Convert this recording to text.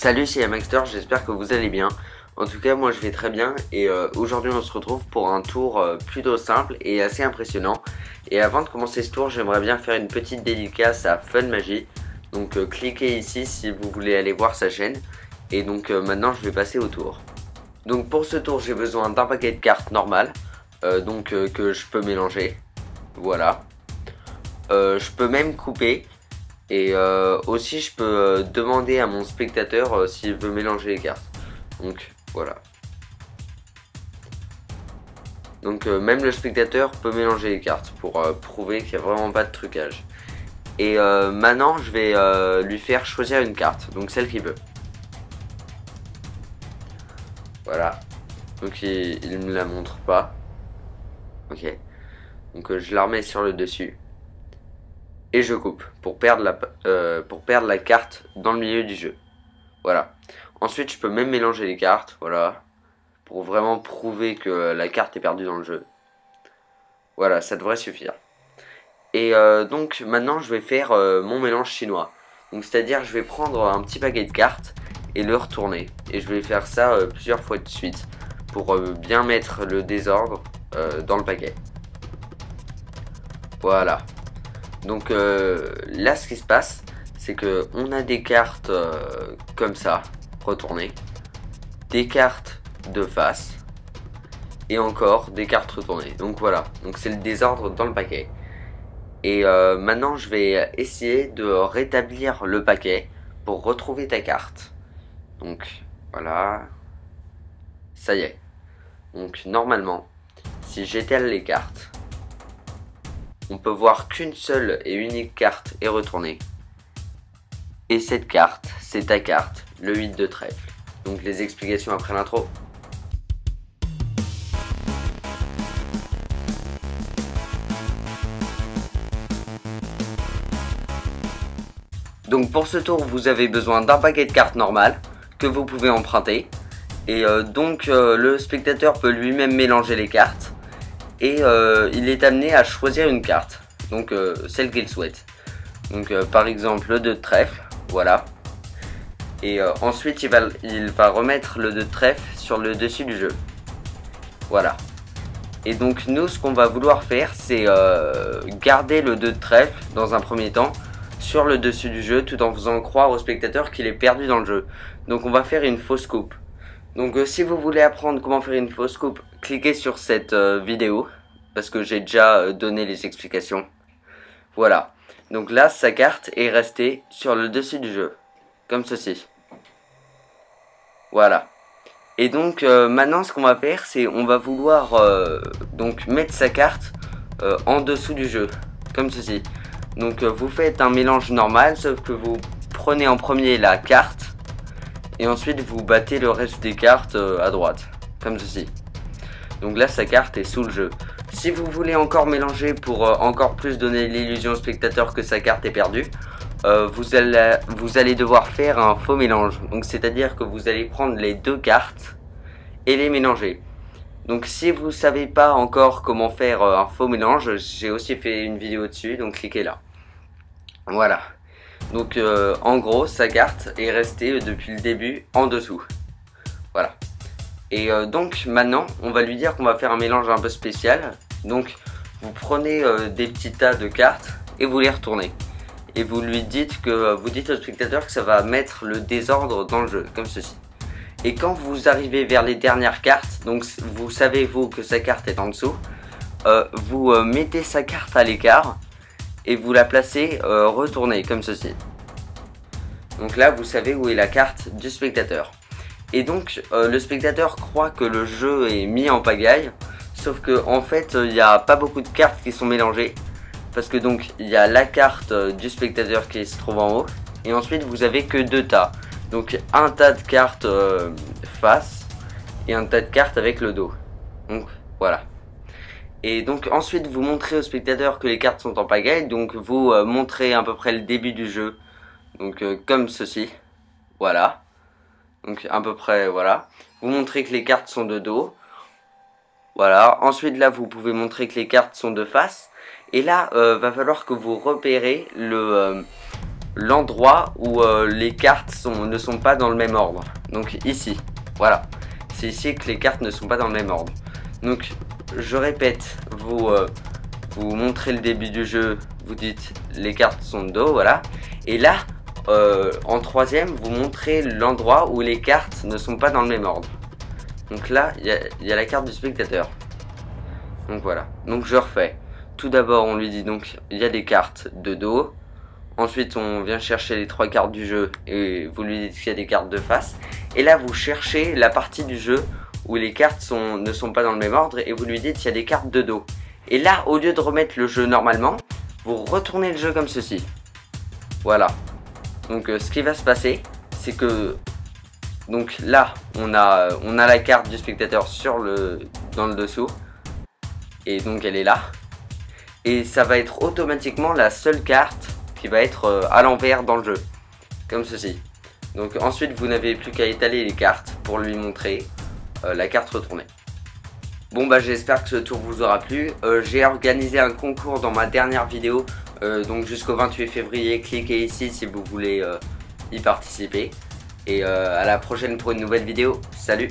Salut, c'est Yamaxter, j'espère que vous allez bien. En tout cas, moi je vais très bien et aujourd'hui on se retrouve pour un tour plutôt simple et assez impressionnant. Et avant de commencer ce tour, j'aimerais bien faire une petite dédicace à Funmagie. Donc cliquez ici si vous voulez aller voir sa chaîne. Et donc maintenant je vais passer au tour. Donc pour ce tour, j'ai besoin d'un paquet de cartes normales, que je peux mélanger. Voilà. Je peux même couper. Et aussi je peux demander à mon spectateur s'il veut mélanger les cartes. Donc voilà. Donc même le spectateur peut mélanger les cartes pour prouver qu'il n'y a vraiment pas de trucage. Et maintenant je vais lui faire choisir une carte, donc celle qu'il veut. Voilà. Donc il me la montre pas. Ok. Donc je la remets sur le dessus. Et je coupe pour perdre la carte dans le milieu du jeu. Voilà. Ensuite, je peux même mélanger les cartes, voilà, pour vraiment prouver que la carte est perdue dans le jeu. Voilà, ça devrait suffire. Et donc maintenant, je vais faire mon mélange chinois. Donc c'est-à-dire, je vais prendre un petit paquet de cartes et le retourner. Et je vais faire ça plusieurs fois de suite pour bien mettre le désordre dans le paquet. Voilà. Donc là, ce qui se passe, c'est que on a des cartes comme ça, retournées, des cartes de face, et encore des cartes retournées. Donc voilà, donc c'est le désordre dans le paquet. Et maintenant, je vais essayer de rétablir le paquet pour retrouver ta carte. Donc voilà, ça y est. Donc normalement, si j'étale les cartes, on peut voir qu'une seule et unique carte est retournée. Et cette carte, c'est ta carte, le 8 de trèfle. Donc les explications après l'intro. Donc pour ce tour, vous avez besoin d'un paquet de cartes normales que vous pouvez emprunter. Et le spectateur peut lui-même mélanger les cartes. Et il est amené à choisir une carte, donc celle qu'il souhaite. Donc par exemple le 2 de trèfle, voilà. Et ensuite il va remettre le 2 de trèfle sur le dessus du jeu. Voilà. Et donc nous, ce qu'on va vouloir faire, c'est garder le 2 de trèfle dans un premier temps sur le dessus du jeu, tout en faisant croire au spectateur qu'il est perdu dans le jeu. Donc on va faire une fausse coupe. Donc si vous voulez apprendre comment faire une fausse coupe, cliquez sur cette vidéo, parce que j'ai déjà donné les explications. Voilà. Donc là, sa carte est restée sur le dessus du jeu, comme ceci. Voilà. Et donc maintenant, ce qu'on va faire, c'est on va vouloir donc mettre sa carte en dessous du jeu, comme ceci. Donc vous faites un mélange normal, sauf que vous prenez en premier la carte. Et ensuite vous battez le reste des cartes à droite, comme ceci. Donc là sa carte est sous le jeu. Si vous voulez encore mélanger pour encore plus donner l'illusion au spectateur que sa carte est perdue, vous allez devoir faire un faux mélange. Donc c'est à dire que vous allez prendre les deux cartes et les mélanger. Donc si vous savez pas encore comment faire un faux mélange, j'ai aussi fait une vidéo dessus, donc cliquez là. Voilà. Donc en gros sa carte est restée depuis le début en dessous. Voilà. Et donc maintenant on va lui dire qu'on va faire un mélange un peu spécial. Donc vous prenez des petits tas de cartes et vous les retournez. Et vous lui dites vous dites au spectateur que ça va mettre le désordre dans le jeu, comme ceci. Et quand vous arrivez vers les dernières cartes, donc vous savez vous que sa carte est en dessous, vous mettez sa carte à l'écart et vous la placez retournée comme ceci. Donc là vous savez où est la carte du spectateur. Et donc le spectateur croit que le jeu est mis en pagaille, sauf que en fait il n'y a pas beaucoup de cartes qui sont mélangées, parce que donc il y a la carte du spectateur qui se trouve en haut, et ensuite vous avez que deux tas. Donc un tas de cartes face et un tas de cartes avec le dos. Donc voilà. Et donc ensuite vous montrez au spectateur que les cartes sont en pagaille, donc vous montrez à peu près le début du jeu, donc comme ceci, voilà, donc à peu près voilà, vous montrez que les cartes sont de dos, voilà, ensuite là vous pouvez montrer que les cartes sont de face, et là va falloir que vous repérez l'endroit où les cartes ne sont pas dans le même ordre. Donc ici, voilà. C'est ici que les cartes ne sont pas dans le même ordre. Donc je répète, vous montrez le début du jeu, vous dites les cartes sont de dos, voilà. Et là, en troisième, vous montrez l'endroit où les cartes ne sont pas dans le même ordre. Donc là, il y a la carte du spectateur. Donc voilà, donc je refais. Tout d'abord, on lui dit donc il y a des cartes de dos. Ensuite, on vient chercher les 3 cartes du jeu et vous lui dites qu'il y a des cartes de face. Et là, vous cherchez la partie du jeu où les cartes ne sont pas dans le même ordre et vous lui dites qu'il y a des cartes de dos. Et là, au lieu de remettre le jeu normalement, vous retournez le jeu comme ceci. Voilà. Donc, ce qui va se passer, c'est que donc là, on a la carte du spectateur dans le dessous. Et donc, elle est là. Et ça va être automatiquement la seule carte qui va être à l'envers dans le jeu, comme ceci. Donc ensuite vous n'avez plus qu'à étaler les cartes pour lui montrer la carte retournée. Bon bah j'espère que ce tour vous aura plu. J'ai organisé un concours dans ma dernière vidéo, donc jusqu'au 28 février, cliquez ici si vous voulez y participer. Et à la prochaine pour une nouvelle vidéo, salut!